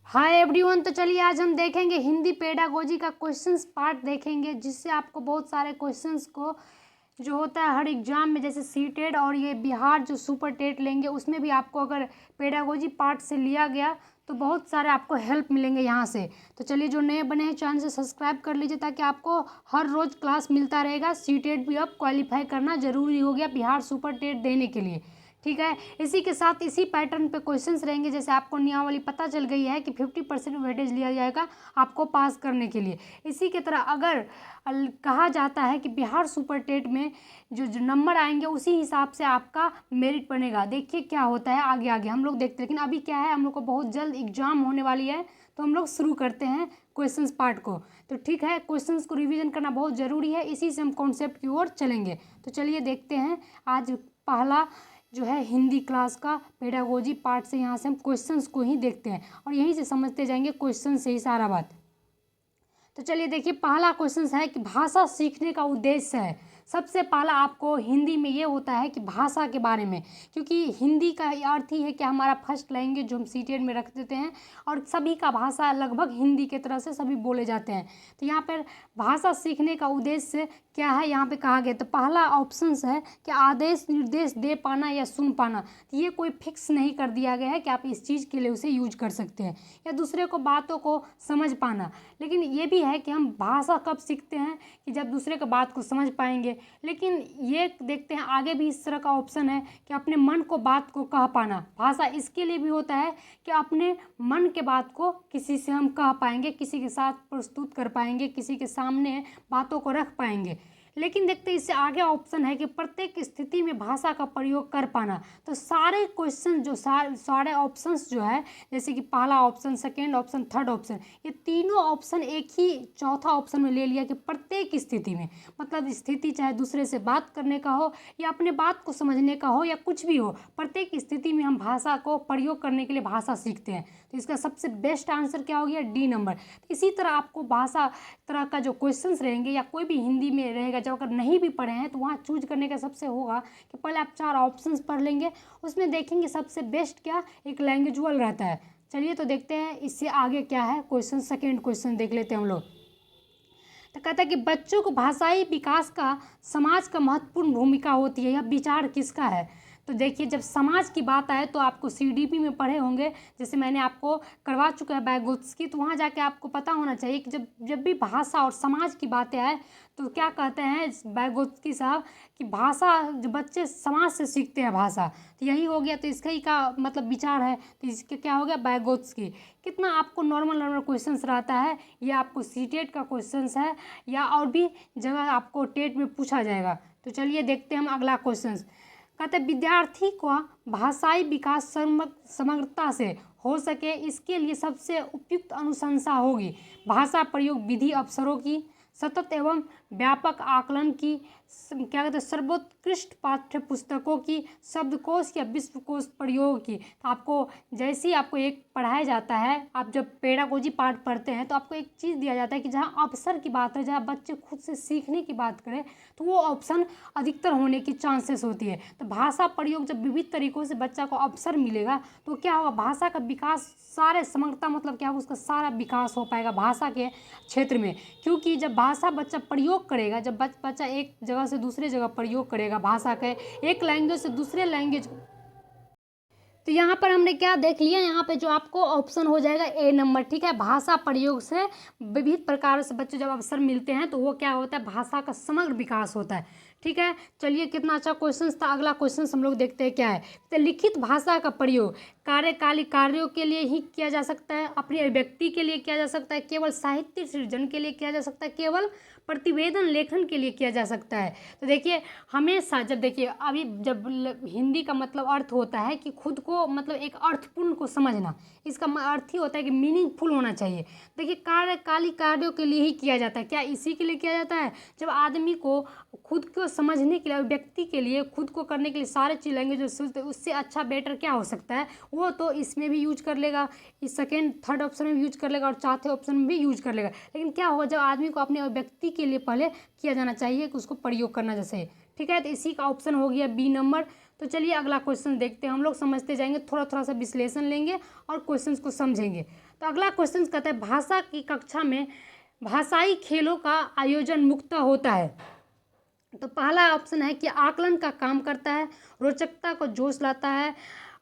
Hi everyone. तो चलिए आज हम देखेंगे हिंदी पेडागोजी का क्वेश्चंस पार्ट देखेंगे, जिससे आपको बहुत सारे क्वेश्चंस को जो होता है हर एग्जाम में, जैसे सीटेट और ये बिहार जो सुपर टेट लेंगे उसमें भी आपको अगर पेडागोजी पार्ट से लिया गया तो बहुत सारे आपको हेल्प मिलेंगे यहाँ से। तो चलिए जो नए बने हैं चैनल से सब्सक्राइब कर लीजिए ताकि आपको हर रोज़ क्लास मिलता रहेगा। सीटेट भी अब क्वालिफाई करना ज़रूरी हो गया बिहार सुपर टेट देने के लिए, ठीक है। इसी के साथ इसी पैटर्न पे क्वेश्चंस रहेंगे। जैसे आपको नियमावली पता चल गई है कि 50% वेटेज लिया जाएगा आपको पास करने के लिए। इसी की तरह अगर कहा जाता है कि बिहार सुपर टेट में जो नंबर आएंगे उसी हिसाब से आपका मेरिट बनेगा। देखिए क्या होता है आगे आगे हम लोग देखते हैं। लेकिन अभी क्या है, हम लोग को बहुत जल्द एग्जाम होने वाली है, तो हम लोग शुरू करते हैं क्वेश्चंस पार्ट को। तो ठीक है, क्वेश्चंस को रिवीजन करना बहुत ज़रूरी है, इसी से हम कॉन्सेप्ट की ओर चलेंगे। तो चलिए देखते हैं आज पहला जो है हिंदी क्लास का पेडागोजी पार्ट से। यहाँ से हम क्वेश्चंस को ही देखते हैं और यहीं से समझते जाएंगे क्वेश्चन से ही सारा बात। तो चलिए देखिए, पहला क्वेश्चन है कि भाषा सीखने का उद्देश्य है। सबसे पहला आपको हिंदी में ये होता है कि भाषा के बारे में, क्योंकि हिंदी का अर्थ ही है कि हमारा फर्स्ट लैंग्वेज जो हम सीटेट में रख देते हैं, और सभी का भाषा लगभग हिंदी की तरह से सभी बोले जाते हैं। तो यहाँ पर भाषा सीखने का उद्देश्य क्या है यहाँ पे कहा गया। तो पहला ऑप्शन है कि आदेश निर्देश दे पाना या सुन पाना। तो ये कोई फिक्स नहीं कर दिया गया है कि आप इस चीज़ के लिए उसे यूज कर सकते हैं, या दूसरे को बातों को समझ पाना। लेकिन ये भी है कि हम भाषा कब सीखते हैं कि जब दूसरे की बात को समझ पाएंगे। लेकिन ये देखते हैं आगे भी इस तरह का ऑप्शन है कि अपने मन को बात को कह पाना। भाषा इसके लिए भी होता है कि अपने मन के बात को किसी से हम कह पाएंगे, किसी के साथ प्रस्तुत कर पाएंगे, किसी के सामने बातों को रख पाएंगे। लेकिन देखते इससे आगे ऑप्शन है कि प्रत्येक स्थिति में भाषा का प्रयोग कर पाना। तो सारे क्वेश्चन जो सारे ऑप्शंस जो है, जैसे कि पहला option, second option, third option, ये तीनों ऑप्शन एक ही चौथा ऑप्शन में ले लिया कि प्रत्येक स्थिति में, मतलब स्थिति चाहे दूसरे से बात करने का हो या अपने बात को समझने का हो या कुछ भी हो, प्रत्येक स्थिति में हम भाषा को प्रयोग करने के लिए भाषा सीखते हैं। तो इसका सबसे बेस्ट आंसर क्या हो गया, डी नंबर। तो इसी तरह आपको भाषा तरह का जो क्वेश्चंस रहेंगे या कोई भी हिंदी में रहेगा, जब अगर नहीं भी पढ़े हैं तो वहाँ चूज करने का सबसे होगा कि पहले आप 4 ऑप्शंस पढ़ लेंगे, उसमें देखेंगे सबसे बेस्ट क्या एक लैंग्वेजुअल रहता है। चलिए तो देखते हैं इससे आगे क्या है क्वेश्चन। सेकेंड क्वेश्चन देख लेते हैं हम लोग। तो कहता है कि बच्चों को भाषाई विकास का समाज का महत्वपूर्ण भूमिका होती है, यह विचार किसका है। तो देखिए, जब समाज की बात आए तो आपको सीडीपी में पढ़े होंगे, जैसे मैंने आपको करवा चुका है बैगोत्स्की, तो वहाँ जाके आपको पता होना चाहिए कि जब भी भाषा और समाज की बातें आए तो क्या कहते हैं बैगोत्स्की साहब कि भाषा जो बच्चे समाज से सीखते हैं भाषा, तो यही हो गया। तो इसका ही का मतलब विचार है, तो इसके क्या हो गया बैगोत्स्की। कितना आपको नॉर्मल क्वेश्चंस रहता है, ये आपको सीटेट का क्वेश्चंस है या और भी जगह आपको टेट में पूछा जाएगा। तो चलिए देखते हैं हम अगला क्वेश्चन। कहते विद्यार्थी का भाषाई विकास समग्रता से हो सके, इसके लिए सबसे उपयुक्त अनुशंसा होगी भाषा प्रयोग विधि अवसरों की, सतत एवं व्यापक आकलन की, क्या कहते हैं सर्वोत्कृष्ट पाठ्य पुस्तकों की, शब्दकोश या विश्वकोश प्रयोग की। तो आपको जैसे ही आपको एक पढ़ाया जाता है, आप जब पेडागोजी पार्ट पढ़ते हैं तो आपको एक चीज़ दिया जाता है कि जहाँ अवसर की बात है, जहाँ बच्चे खुद से सीखने की बात करें, तो वो ऑप्शन अधिकतर होने की चांसेस होती है। तो भाषा प्रयोग जब विविध तरीक़ों से बच्चा को अवसर मिलेगा तो क्या होगा, भाषा का विकास सारे समग्रता मतलब क्या होगा, उसका सारा विकास हो पाएगा भाषा के क्षेत्र में। क्योंकि जब भाषा बच्चा प्रयोग करेगा, जब बच्चा एक जगह से दूसरे जगह प्रयोग करेगा भाषा के, एक लैंग्वेज से दूसरे लैंग्वेज, तो यहाँ पर हमने क्या देख लिया, यहाँ पे जो आपको ऑप्शन हो जाएगा ए नंबर, ठीक है। भाषा प्रयोग से विविध प्रकार से बच्चे जब अवसर मिलते हैं तो वो क्या होता है, भाषा का समग्र विकास होता है, ठीक है। चलिए कितना अच्छा क्वेश्चन था। अगला क्वेश्चन हम लोग देखते हैं क्या है। तो लिखित भाषा का प्रयोग कार्यकाली कार्यों के लिए ही किया जा सकता है, अपनी अभिव्यक्ति के लिए किया जा सकता है, केवल साहित्य सृजन के लिए किया जा सकता है, केवल प्रतिवेदन लेखन के लिए किया जा सकता है। तो देखिए हमेशा जब देखिए अभी जब हिंदी का मतलब अर्थ होता है कि खुद को मतलब एक अर्थपूर्ण को समझना, इसका अर्थ ही होता है कि मीनिंगफुल होना चाहिए। देखिए कार्यकाली कार्यों के लिए ही किया जाता है, क्या इसी के लिए किया जाता है, जब आदमी को खुद को समझने के लिए, व्यक्ति के लिए, खुद को करने के लिए सारे चीज लैंग्वेज जो सोचते हैं उससे अच्छा बेटर क्या हो सकता है, वो तो इसमें भी यूज कर लेगा, इस सेकेंड थर्ड ऑप्शन में भी यूज कर लेगा और चौथे ऑप्शन में भी यूज कर लेगा। लेकिन क्या होगा, जब आदमी को अपने व्यक्ति के लिए पहले किया जाना चाहिए कि उसको प्रयोग करना जैसे, ठीक है। तो इसी का ऑप्शन हो गया बी नंबर। तो चलिए अगला क्वेश्चन देखते हैं, हम लोग समझते जाएंगे, थोड़ा थोड़ा सा विश्लेषण लेंगे और क्वेश्चन को समझेंगे। तो अगला क्वेश्चन कहता है भाषा की कक्षा में भाषाई खेलों का आयोजन मुख्यतः होता है। तो पहला ऑप्शन है कि आकलन का काम करता है, रोचकता को जोश लाता है,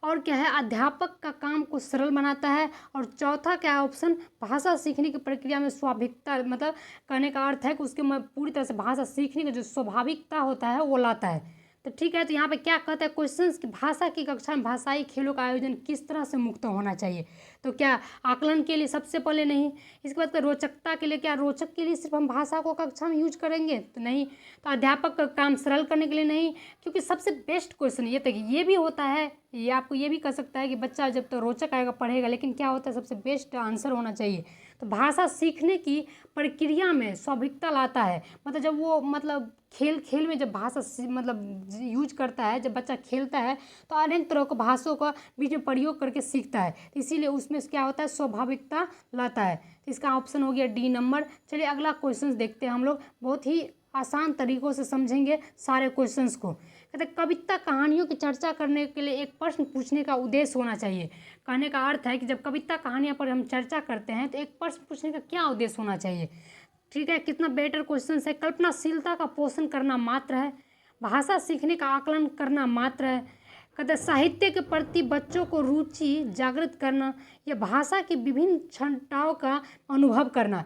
और क्या है अध्यापक का काम को सरल बनाता है, और चौथा क्या ऑप्शन भाषा सीखने की प्रक्रिया में स्वाभाविकता, मतलब कहने का अर्थ है कि उसके में पूरी तरह से भाषा सीखने का जो स्वाभाविकता होता है वो लाता है। तो ठीक है, तो यहाँ पे क्या कहते हैं क्वेश्चन कि भाषा की कक्षा में भाषाई खेलों का आयोजन किस तरह से मुक्त होना चाहिए। तो क्या आकलन के लिए सबसे पहले नहीं, इसके बाद रोचकता के लिए, क्या रोचक के लिए सिर्फ हम भाषा को कक्षा में यूज करेंगे तो नहीं, तो अध्यापक का काम सरल करने के लिए नहीं, क्योंकि सबसे बेस्ट क्वेश्चन ये था कि ये भी होता है, ये आपको ये भी कह सकता है कि बच्चा जब तो रोचक आएगा पढ़ेगा, लेकिन क्या होता है सबसे बेस्ट आंसर होना चाहिए। तो भाषा सीखने की प्रक्रिया में स्वाभाविकता लाता है, मतलब जब वो मतलब खेल खेल में जब भाषा मतलब यूज करता है, जब बच्चा खेलता है तो अनेक तरह के भाषाओं का बीच में प्रयोग करके सीखता है, तो इसीलिए उसमें क्या होता है स्वाभाविकता लाता है। तो इसका ऑप्शन हो गया डी नंबर। चलिए अगला क्वेश्चन देखते हैं, हम लोग बहुत ही आसान तरीक़ों से समझेंगे सारे क्वेश्चंस को। कहते हैं कविता कहानियों की चर्चा करने के लिए एक प्रश्न पूछने का उद्देश्य होना चाहिए। कहने का अर्थ है कि जब कविता कहानियाँ पर हम चर्चा करते हैं तो एक प्रश्न पूछने का क्या उद्देश्य होना चाहिए। ठीक है, कितना बेटर क्वेश्चन है। कल्पनाशीलता का पोषण करना मात्र है, भाषा सीखने का आकलन करना मात्र है, कहते साहित्य के प्रति बच्चों को रुचि जागृत करना, या भाषा की विभिन्न क्षमताओं का अनुभव करना।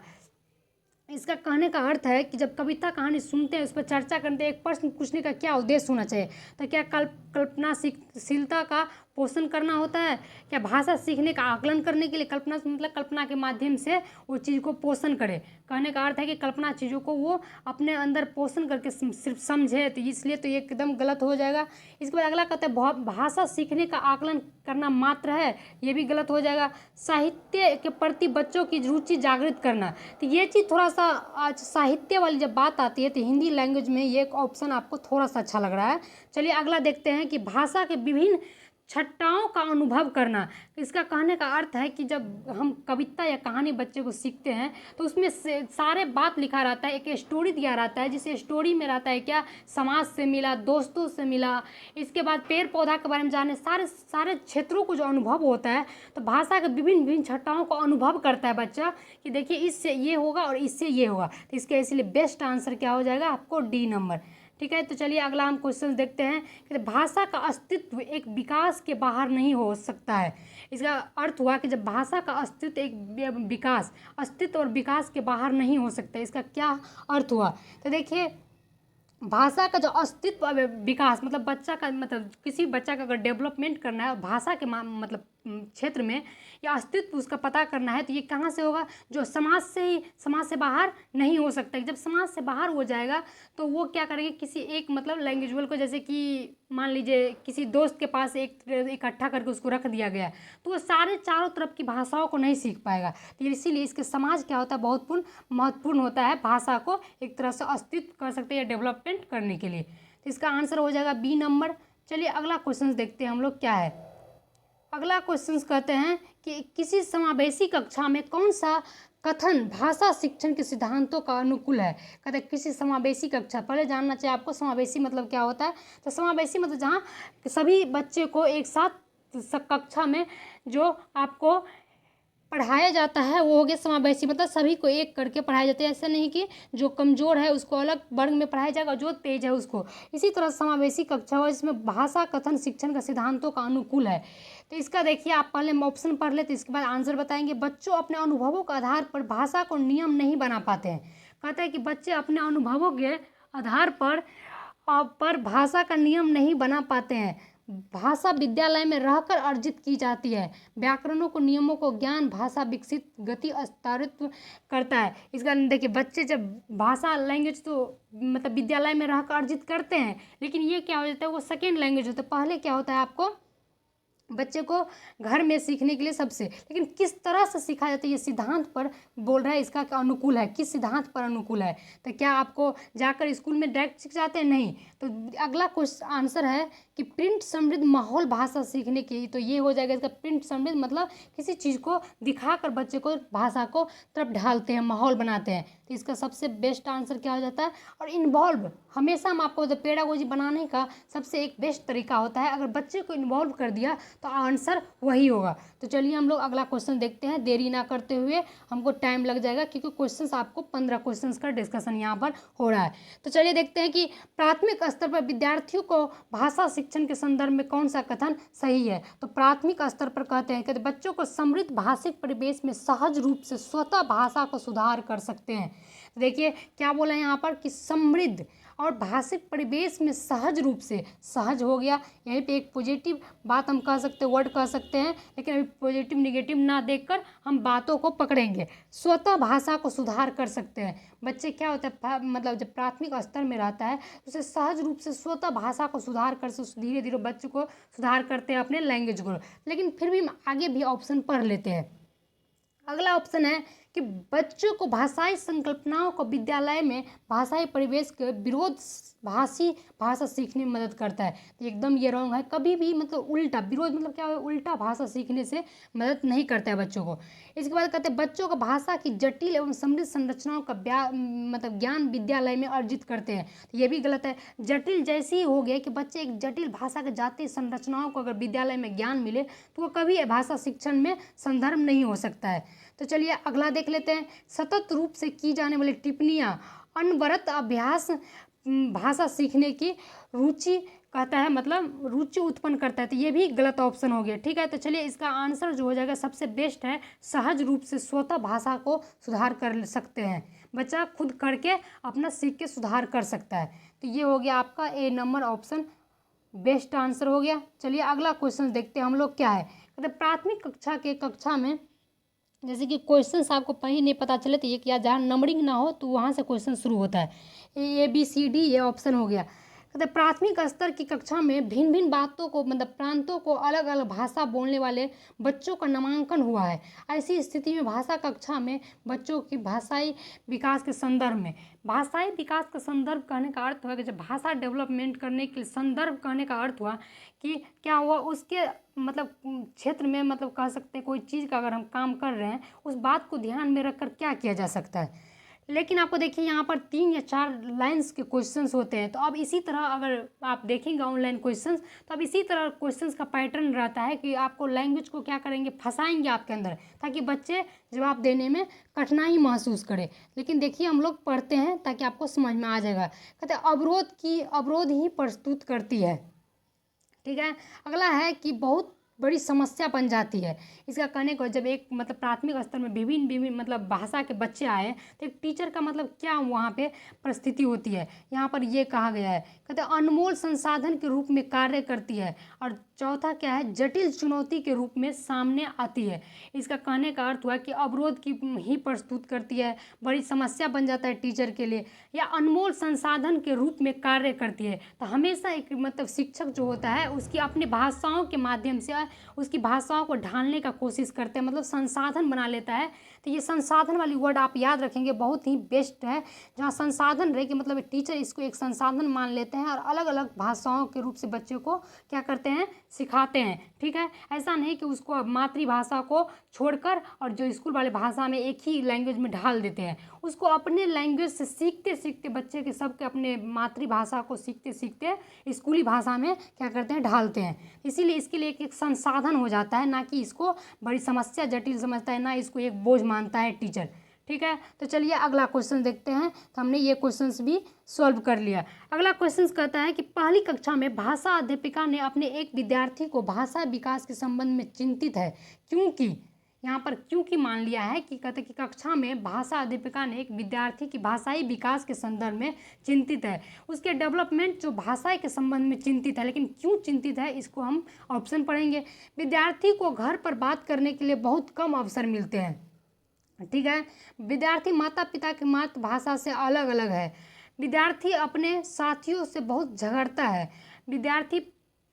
इसका कहने का अर्थ है कि जब कविता कहानी सुनते हैं उस पर चर्चा करते हैं एक प्रश्न पूछने का क्या उद्देश्य होना चाहिए। तो क्या कल्पनाशीलता का पोषण करना होता है, क्या भाषा सीखने का आकलन करने के लिए कल्पना मतलब कल्पना के माध्यम से वो चीज़ को पोषण करे। कहने का अर्थ है कि कल्पना चीज़ों को वो अपने अंदर पोषण करके सिर्फ समझे, तो इसलिए तो ये एकदम गलत हो जाएगा। इसके बाद अगला कहते हैं भाषा सीखने का आकलन करना मात्र है, ये भी गलत हो जाएगा। साहित्य के प्रति बच्चों की रुचि जागृत करना, तो ये चीज़ थोड़ा सा आज साहित्य वाली जब बात आती है तो हिंदी लैंग्वेज में ये एक ऑप्शन आपको थोड़ा सा अच्छा लग रहा है। चलिए अगला देखते हैं कि भाषा के विभिन्न छटाओं का अनुभव करना। इसका कहने का अर्थ है कि जब हम कविता या कहानी बच्चे को सीखते हैं तो उसमें सारे बात लिखा रहता है, एक स्टोरी दिया रहता है, जिसे स्टोरी में रहता है क्या समाज से मिला, दोस्तों से मिला, इसके बाद पेड़ पौधा के बारे में जाने, सारे क्षेत्रों को जो अनुभव होता है, तो भाषा के विभिन्न छटाओं को अनुभव करता है बच्चा कि देखिए इससे ये होगा और इससे ये होगा। तो इसके इसलिए बेस्ट आंसर क्या हो जाएगा आपको डी नंबर। ठीक है, तो चलिए अगला हम क्वेश्चन देखते हैं कि भाषा का अस्तित्व एक विकास के बाहर नहीं हो सकता है। इसका अर्थ हुआ कि जब भाषा का अस्तित्व एक अस्तित्व और विकास के बाहर नहीं हो सकता, इसका क्या अर्थ हुआ। तो देखिए भाषा का जो अस्तित्व विकास मतलब बच्चा का मतलब किसी बच्चा का अगर डेवलपमेंट करना है भाषा के मतलब क्षेत्र में या अस्तित्व उसका पता करना है, तो ये कहाँ से होगा, जो समाज से बाहर नहीं हो सकता। जब समाज से बाहर हो जाएगा तो वो क्या करेंगे, किसी एक मतलब लैंग्वेज को, जैसे कि मान लीजिए किसी दोस्त के पास एक इकट्ठा करके उसको रख दिया गया, तो वो सारे चारों तरफ की भाषाओं को नहीं सीख पाएगा। तो इसीलिए इसके समाज क्या होता है बहुत महत्वपूर्ण होता है भाषा को एक तरह से अस्तित्व कर सकते हैं या डेवलपमेंट करने के लिए। तो इसका आंसर हो जाएगा बी नंबर। चलिए अगला क्वेश्चन देखते हैं हम लोग क्या है। अगला क्वेश्चन कहते हैं कि किसी समावेशी कक्षा में कौन सा कथन भाषा शिक्षण के सिद्धांतों का अनुकूल है। कहते हैं किसी समावेशी कक्षा, पहले जानना चाहिए आपको समावेशी मतलब क्या होता है। तो समावेशी मतलब जहाँ सभी बच्चे को एक साथ कक्षा में जो आपको पढ़ाया जाता है वो हो गया समावेशी, मतलब सभी को एक करके पढ़ाया जाता है। ऐसा नहीं कि जो कमज़ोर है उसको अलग वर्ग में पढ़ाया जाएगा, जो तेज है उसको। इसी तरह समावेशी कक्षा हो जिसमें भाषा कथन शिक्षण का सिद्धांतों का अनुकूल है। तो इसका देखिए आप पहले ऑप्शन पढ़ लेते, इसके बाद आंसर बताएंगे। बच्चों अपने अनुभवों के आधार पर भाषा को नियम नहीं बना पाते हैं। कहते हैं कि बच्चे अपने अनुभवों के आधार पर भाषा का नियम नहीं बना पाते हैं। भाषा विद्यालय में रहकर अर्जित की जाती है। व्याकरणों को नियमों को ज्ञान भाषा विकसित गति अस्तित्व करता है। इसका देखिए बच्चे जब भाषा लैंग्वेज तो मतलब विद्यालय में रहकर अर्जित करते हैं, लेकिन ये क्या हो जाता है वो सेकेंड लैंग्वेज होता है। पहले क्या होता है आपको बच्चे को घर में सीखने के लिए सबसे, लेकिन किस तरह से सिखाया जाता है ये सिद्धांत पर बोल रहा है, इसका क्या अनुकूल है, किस सिद्धांत पर अनुकूल है। तो क्या आपको जाकर स्कूल में डायरेक्ट सीख जाते हैं? नहीं। तो अगला क्वेश्चन आंसर है कि प्रिंट समृद्ध माहौल भाषा सीखने की। तो ये हो जाएगा इसका प्रिंट समृद्ध, मतलब किसी चीज़ को दिखाकर बच्चे को भाषा को तरफ ढालते हैं, माहौल बनाते हैं। तो इसका सबसे बेस्ट आंसर क्या हो जाता है? और इन्वॉल्व, हमेशा हम आपको पेडागोजी बनाने का सबसे एक बेस्ट तरीका होता है, अगर बच्चे को इन्वॉल्व कर दिया तो आंसर वही होगा। तो चलिए हम लोग अगला क्वेश्चन देखते हैं, देरी ना करते हुए, हमको टाइम लग जाएगा क्योंकि क्वेश्चंस आपको 15 क्वेश्चंस का डिस्कशन यहाँ पर हो रहा है। तो चलिए देखते हैं कि प्राथमिक स्तर पर विद्यार्थियों को भाषा शिक्षण के संदर्भ में कौन सा कथन सही है। तो प्राथमिक स्तर पर कहते हैं कि बच्चों को समृद्ध भाषिक परिवेश में सहज रूप से स्वतः भाषा को सुधार कर सकते हैं। तो देखिए क्या बोला है यहाँ पर कि समृद्ध और भाषिक परिवेश में सहज रूप से, सहज हो गया, यहीं पे एक पॉजिटिव बात हम कह सकते हैं, वर्ड कह सकते हैं, लेकिन अभी पॉजिटिव निगेटिव ना देखकर हम बातों को पकड़ेंगे। स्वतः भाषा को सुधार कर सकते हैं। बच्चे क्या होता है, मतलब जब प्राथमिक स्तर में रहता है तो उसे सहज रूप से स्वतः भाषा को सुधार कर, धीरे धीरे बच्चे को सुधार करते हैं अपने लैंग्वेज को। लेकिन फिर भी हम आगे भी ऑप्शन पढ़ लेते हैं। अगला ऑप्शन है कि बच्चों को भाषाई संकल्पनाओं को विद्यालय में भाषाई परिवेश के विरोध भाषी भाषा सीखने में मदद करता है। तो एकदम ये रॉन्ग है, कभी भी मतलब उल्टा, विरोध मतलब क्या है, उल्टा भाषा सीखने से मदद नहीं करता है बच्चों को। इसके बाद कहते हैं बच्चों को भाषा की जटिल एवं समृद्ध संरचनाओं का मतलब ज्ञान विद्यालय में अर्जित करते हैं। तो ये भी गलत है। जटिल जैसे ही हो गया कि बच्चे एक जटिल भाषा के जाति संरचनाओं को अगर विद्यालय में ज्ञान मिले तो वो कभी भाषा शिक्षण में संदर्भ नहीं हो सकता है। तो चलिए अगला देख लेते हैं, सतत रूप से की जाने वाली टिप्पणियाँ अनवरत अभ्यास भाषा सीखने की रुचि कहता है, मतलब रुचि उत्पन्न करता है। तो ये भी गलत ऑप्शन हो गया। ठीक है, तो चलिए इसका आंसर जो हो जाएगा सबसे बेस्ट है, सहज रूप से स्वतः भाषा को सुधार कर सकते हैं। बच्चा खुद करके अपना सीख के सुधार कर सकता है। तो ये हो गया आपका ए नंबर ऑप्शन बेस्ट आंसर हो गया। चलिए अगला क्वेश्चन देखते हैं हम लोग क्या है। कहते प्राथमिक कक्षा में जैसे कि क्वेश्चंस आपको कहीं नहीं पता चले तो ये क्या, जहाँ नंबरिंग ना हो तो वहाँ से क्वेश्चन शुरू होता है। ABCD ये ऑप्शन हो गया। कहते प्राथमिक स्तर की कक्षा में भिन्न भिन्न बातों को, मतलब प्रांतों को अलग अलग भाषा बोलने वाले बच्चों का नामांकन हुआ है। ऐसी स्थिति में भाषा कक्षा में बच्चों की भाषाई विकास के संदर्भ में, भाषाई विकास का संदर्भ कहने का अर्थ हुआ कि जब भाषा डेवलपमेंट करने के संदर्भ कहने का अर्थ हुआ कि क्या हुआ उसके मतलब क्षेत्र में, मतलब कह सकते हैं कोई चीज़ का अगर हम काम कर रहे हैं उस बात को ध्यान में रखकर क्या किया जा सकता है। लेकिन आपको देखिए यहाँ पर 3 या 4 लाइंस के क्वेश्चंस होते हैं। तो अब इसी तरह अगर आप देखेंगे ऑनलाइन क्वेश्चंस, तो अब इसी तरह क्वेश्चंस का पैटर्न रहता है कि आपको लैंग्वेज को क्या करेंगे, फंसाएंगे आपके अंदर, ताकि बच्चे जवाब देने में कठिनाई महसूस करें। लेकिन देखिए हम लोग पढ़ते हैं ताकि आपको समझ में आ जाएगा। कहते हैं अवरोध ही प्रस्तुत करती है। ठीक है, अगला है कि बहुत बड़ी समस्या बन जाती है। इसका कहने को जब एक मतलब प्राथमिक स्तर में विभिन्न मतलब भाषा के बच्चे आए तो एक टीचर का मतलब क्या वहाँ पे परिस्थिति होती है, यहाँ पर ये कहा गया है। कहते हैं अनमोल संसाधन के रूप में कार्य करती है। और चौथा क्या है, जटिल चुनौती के रूप में सामने आती है। इसका कहने का अर्थ हुआ कि अवरोध की ही प्रस्तुत करती है, बड़ी समस्या बन जाता है टीचर के लिए, या अनमोल संसाधन के रूप में कार्य करती है। तो हमेशा एक मतलब शिक्षक जो होता है उसकी अपनी भाषाओं के माध्यम से उसकी भाषाओं को ढालने का कोशिश करते हैं, मतलब संसाधन बना लेता है। तो ये संसाधन वाली वर्ड आप याद रखेंगे, बहुत ही बेस्ट है। जहाँ संसाधन रहे कि मतलब टीचर इसको एक संसाधन मान लेते हैं और अलग अलग भाषाओं के रूप से बच्चे को क्या करते हैं, सिखाते हैं। ठीक है, ऐसा नहीं कि उसको मातृभाषा को छोड़कर और जो स्कूल वाले भाषा में एक ही लैंग्वेज में ढाल देते हैं, उसको अपने लैंग्वेज से सीखते सीखते बच्चे के सबके अपने मातृभाषा को सीखते सीखते स्कूली भाषा में क्या करते हैं, ढालते हैं। इसीलिए इसके लिए एक संसाधन हो जाता है, ना कि इसको बड़ी समस्या जटिल समझता है, ना इसको एक बोझ मानता है टीचर। ठीक है, तो चलिए अगला क्वेश्चन देखते हैं। तो हमने ये क्वेश्चंस भी सॉल्व कर लिया। अगला क्वेश्चन कहता है कि पहली कक्षा में भाषा अध्यापिका ने अपने एक विद्यार्थी को भाषा विकास के संबंध में चिंतित है, क्योंकि यहाँ पर क्योंकि मान लिया है कि कहते कि कक्षा में भाषा अध्यापिका ने एक विद्यार्थी की भाषाई विकास के संदर्भ में चिंतित है, उसके डेवलपमेंट जो भाषा के संबंध में चिंतित है। लेकिन क्यों चिंतित है इसको हम ऑप्शन पढ़ेंगे। विद्यार्थी को घर पर बात करने के लिए बहुत कम अवसर मिलते हैं। ठीक है, विद्यार्थी माता पिता की मातृभाषा से अलग अलग है। विद्यार्थी अपने साथियों से बहुत झगड़ता है। विद्यार्थी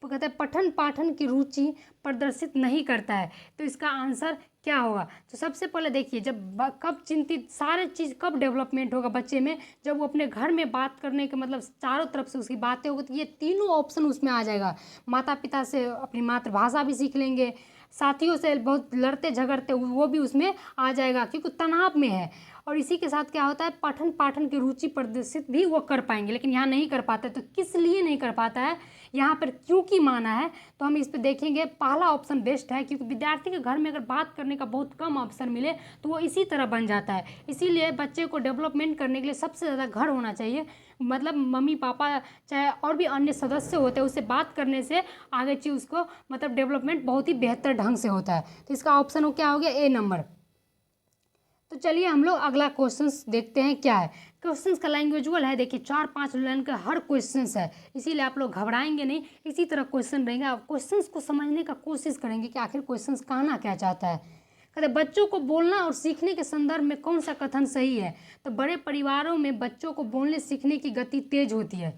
कहते हैं पठन पाठन की रुचि प्रदर्शित नहीं करता है। तो इसका आंसर क्या होगा? तो सबसे पहले देखिए, जब कब चिंतित सारे चीज़ कब डेवलपमेंट होगा बच्चे में, जब वो अपने घर में बात करने के मतलब चारों तरफ से उसकी बातें होगी, तो ये तीनों ऑप्शन उसमें आ जाएगा। माता पिता से अपनी मातृभाषा भी सीख लेंगे, साथियों से बहुत लड़ते झगड़ते वो भी उसमें आ जाएगा क्योंकि तनाव में है। और इसी के साथ क्या होता है, पठन पाठन की रुचि प्रदर्शित भी वो कर पाएंगे, लेकिन यहाँ नहीं कर पाता है। तो किस लिए नहीं कर पाता है, यहाँ पर क्योंकि माना है, तो हम इस पर देखेंगे। पहला ऑप्शन बेस्ट है, क्योंकि विद्यार्थी के घर में अगर बात करने का बहुत कम अवसर मिले तो वो इसी तरह बन जाता है। इसीलिए बच्चे को डेवलपमेंट करने के लिए सबसे ज़्यादा घर होना चाहिए, मतलब मम्मी पापा चाहे और भी अन्य सदस्य होते हैं, उससे बात करने से आगे चीज़ उसको मतलब डेवलपमेंट बहुत ही बेहतर ढंग से होता है। तो इसका ऑप्शन क्या हो गया, ए नंबर। तो चलिए हम लोग अगला क्वेश्चंस देखते हैं क्या है। क्वेश्चंस का लैंग्वेजुअल है, देखिए 4-5 लाइन का हर क्वेश्चंस है, इसीलिए आप लोग घबराएंगे नहीं, इसी तरह क्वेश्चन रहेंगे। आप क्वेश्चंस को समझने का कोशिश करेंगे कि आखिर क्वेश्चंस कहना क्या चाहता है। कहते बच्चों को बोलना और सीखने के संदर्भ में कौन सा कथन सही है? तो बड़े परिवारों में बच्चों को बोलने सीखने की गति तेज होती है,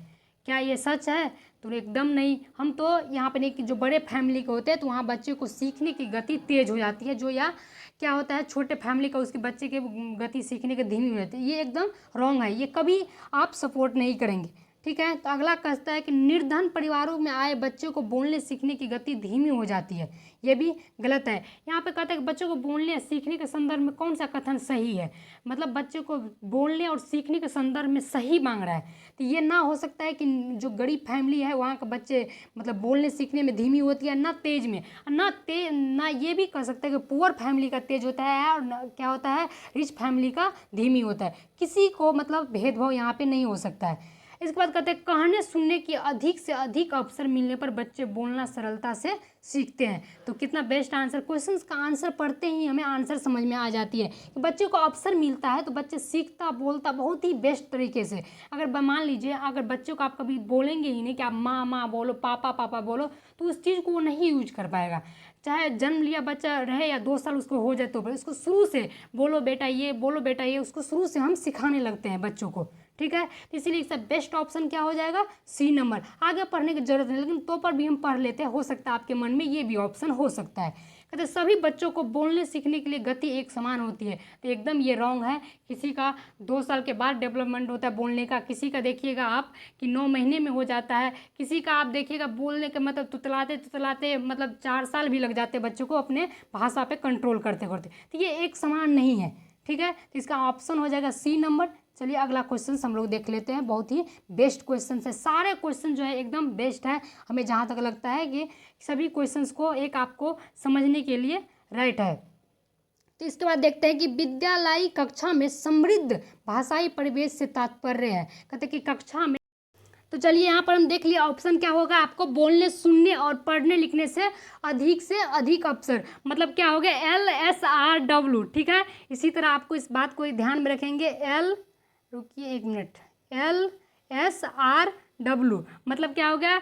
क्या ये सच है? तो एकदम नहीं। हम तो यहाँ पे नहीं कि जो बड़े फैमिली के होते हैं तो वहाँ बच्चे को सीखने की गति तेज हो जाती है, जो या क्या होता है छोटे फैमिली का उसके बच्चे के गति सीखने के धीमी हो जाती है। ये एकदम रॉन्ग है, ये कभी आप सपोर्ट नहीं करेंगे, ठीक है। तो अगला कहता है कि निर्धन परिवारों में आए बच्चों को बोलने सीखने की गति धीमी हो जाती है, ये भी गलत है। यहाँ पे कहते हैं कि बच्चों को बोलने सीखने के संदर्भ में कौन सा कथन सही है, मतलब बच्चे को बोलने और सीखने के संदर्भ में सही मांग रहा है। तो ये ना हो सकता है कि जो गरीब फैमिली है वहाँ के बच्चे मतलब बोलने सीखने में धीमी होती है, ना तेज में, ना ये भी कह सकते हैं कि पुअर फैमिली का तेज होता है और क्या होता है रिच फैमिली का धीमी होता है। किसी को मतलब भेदभाव यहाँ पे नहीं हो सकता है। इसके बाद कहते हैं कहने सुनने की अधिक से अधिक अवसर मिलने पर बच्चे बोलना सरलता से सीखते हैं। तो कितना बेस्ट आंसर, क्वेश्चंस का आंसर पढ़ते ही हमें आंसर समझ में आ जाती है कि बच्चे को अवसर मिलता है तो बच्चे सीखता बोलता बहुत ही बेस्ट तरीके से। अगर मान लीजिए अगर बच्चों को आप कभी बोलेंगे ही नहीं कि आप माँ माँ बोलो, पापा पापा बोलो, तो उस चीज़ को वो नहीं यूज कर पाएगा। चाहे जन्म लिया बच्चा रहे या 2 साल उसको हो जाए तो उसको शुरू से बोलो बेटा ये, बोलो बेटा ये, उसको शुरू से हम सिखाने लगते हैं बच्चों को, ठीक है। तो इसीलिए इसका बेस्ट ऑप्शन क्या हो जाएगा, सी नंबर। आगे पढ़ने की जरूरत नहीं, लेकिन तो पर भी हम पढ़ लेते हैं, हो सकता है आपके मन में ये भी ऑप्शन हो सकता है। कहते सभी बच्चों को बोलने सीखने के लिए गति एक समान होती है, तो एकदम ये रॉन्ग है। किसी का 2 साल के बाद डेवलपमेंट होता है बोलने का, किसी का देखिएगा आप कि 9 महीने में हो जाता है, किसी का आप देखिएगा बोलने का मतलब तुतलाते तुतलाते मतलब 4 साल भी लग जाते हैं बच्चों को अपने भाषा पे कंट्रोल करते करते। तो ये एक समान नहीं है, ठीक है। तो इसका ऑप्शन हो जाएगा सी नंबर। चलिए अगला क्वेश्चन हम लोग देख लेते हैं, बहुत ही बेस्ट क्वेश्चन है, सारे क्वेश्चन जो है एकदम बेस्ट है। हमें जहाँ तक लगता है कि सभी क्वेश्चंस को एक आपको समझने के लिए राइट है। तो इसके बाद देखते हैं कि विद्यालयी कक्षा में समृद्ध भाषाई परिवेश से तात्पर्य है। कहते हैं कि कक्षा में, तो चलिए यहाँ पर हम देख लिया ऑप्शन क्या होगा आपको, बोलने सुनने और पढ़ने लिखने से अधिक अवसर, मतलब क्या हो गया LSRW, ठीक है। इसी तरह आपको इस बात को ध्यान में रखेंगे, रुकिए 1 मिनट, LSRW मतलब क्या हो गया,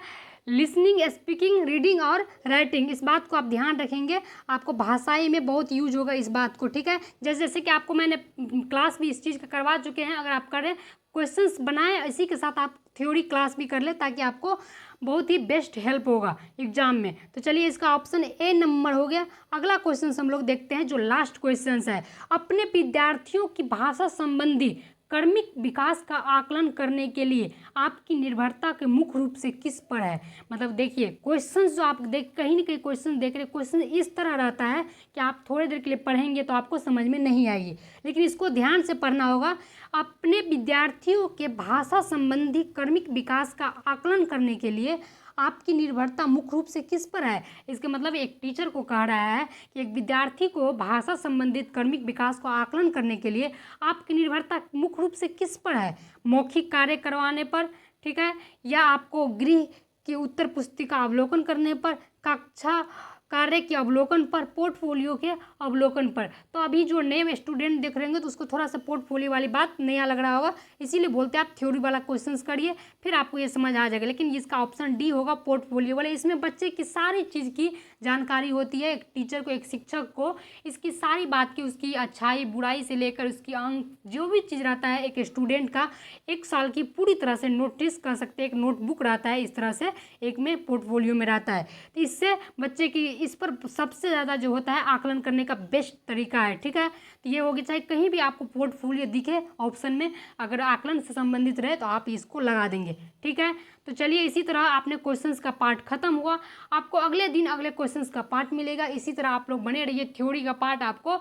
लिसनिंग, स्पीकिंग, रीडिंग और राइटिंग। इस बात को आप ध्यान रखेंगे, आपको भाषाई में बहुत यूज होगा इस बात को, ठीक है। जैसे कि आपको मैंने क्लास भी इस चीज़ का करवा चुके हैं, अगर आप करें क्वेश्चंस बनाएं इसी के साथ आप थ्योरी क्लास भी कर ले, ताकि आपको बहुत ही बेस्ट हेल्प होगा एग्जाम में। तो चलिए इसका ऑप्शन ए नंबर हो गया। अगला क्वेश्चन हम लोग देखते हैं जो लास्ट क्वेश्चन है, अपने विद्यार्थियों की भाषा संबंधी कर्मिक विकास का आकलन करने के लिए आपकी निर्भरता के मुख्य रूप से किस पर है। मतलब देखिए क्वेश्चन जो आप कहीं ना कहीं क्वेश्चन देख रहे, क्वेश्चन इस तरह रहता है कि आप थोड़ी देर के लिए पढ़ेंगे तो आपको समझ में नहीं आएगी, लेकिन इसको ध्यान से पढ़ना होगा। अपने विद्यार्थियों के भाषा संबंधी कर्मिक विकास का आकलन करने के लिए आपकी निर्भरता मुख्य रूप से किस पर है। इसका मतलब एक टीचर को कह रहा है कि एक विद्यार्थी को भाषा संबंधित कर्मिक विकास को आकलन करने के लिए आपकी निर्भरता मुख्य रूप से किस पर है, मौखिक कार्य करवाने पर, ठीक है, या आपको गृह की उत्तर पुस्तिका अवलोकन करने पर, कक्षा कार्य के अवलोकन पर, पोर्टफोलियो के अवलोकन पर। तो अभी जो नए स्टूडेंट देख रहे हैं तो उसको थोड़ा सा पोर्टफोलियो वाली बात नया लग रहा होगा, इसीलिए बोलते हैं आप थ्योरी वाला क्वेश्चंस करिए, फिर आपको ये समझ आ जाएगा। लेकिन इसका ऑप्शन डी होगा पोर्टफोलियो वाले, इसमें बच्चे की सारी चीज़ की जानकारी होती है एक टीचर को, एक शिक्षक को, इसकी सारी बात की, उसकी अच्छाई बुराई से लेकर उसकी अंक जो भी चीज़ रहता है एक स्टूडेंट का 1 साल की पूरी तरह से नोटिस कर सकते हैं। एक नोटबुक रहता है इस तरह से, एक में पोर्टफोलियो में रहता है। तो इससे बच्चे की इस पर सबसे ज़्यादा जो होता है आकलन करने का बेस्ट तरीका है। ठीक है, तो ये होगी, चाहे कहीं भी आपको पोर्टफोलियो दिखे ऑप्शन में, अगर आकलन से संबंधित रहे तो आप इसको लगा देंगे। ठीक है, तो चलिए इसी तरह आपने क्वेश्चंस का पार्ट खत्म हुआ। आपको अगले दिन अगले क्वेश्चंस का पार्ट मिलेगा। इसी तरह आप लोग बने रहिए। थ्योरी का पार्ट आपको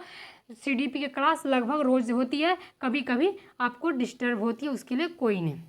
CDP की क्लास लगभग रोज होती है, कभी कभी आपको डिस्टर्ब होती है, उसके लिए कोई नहीं।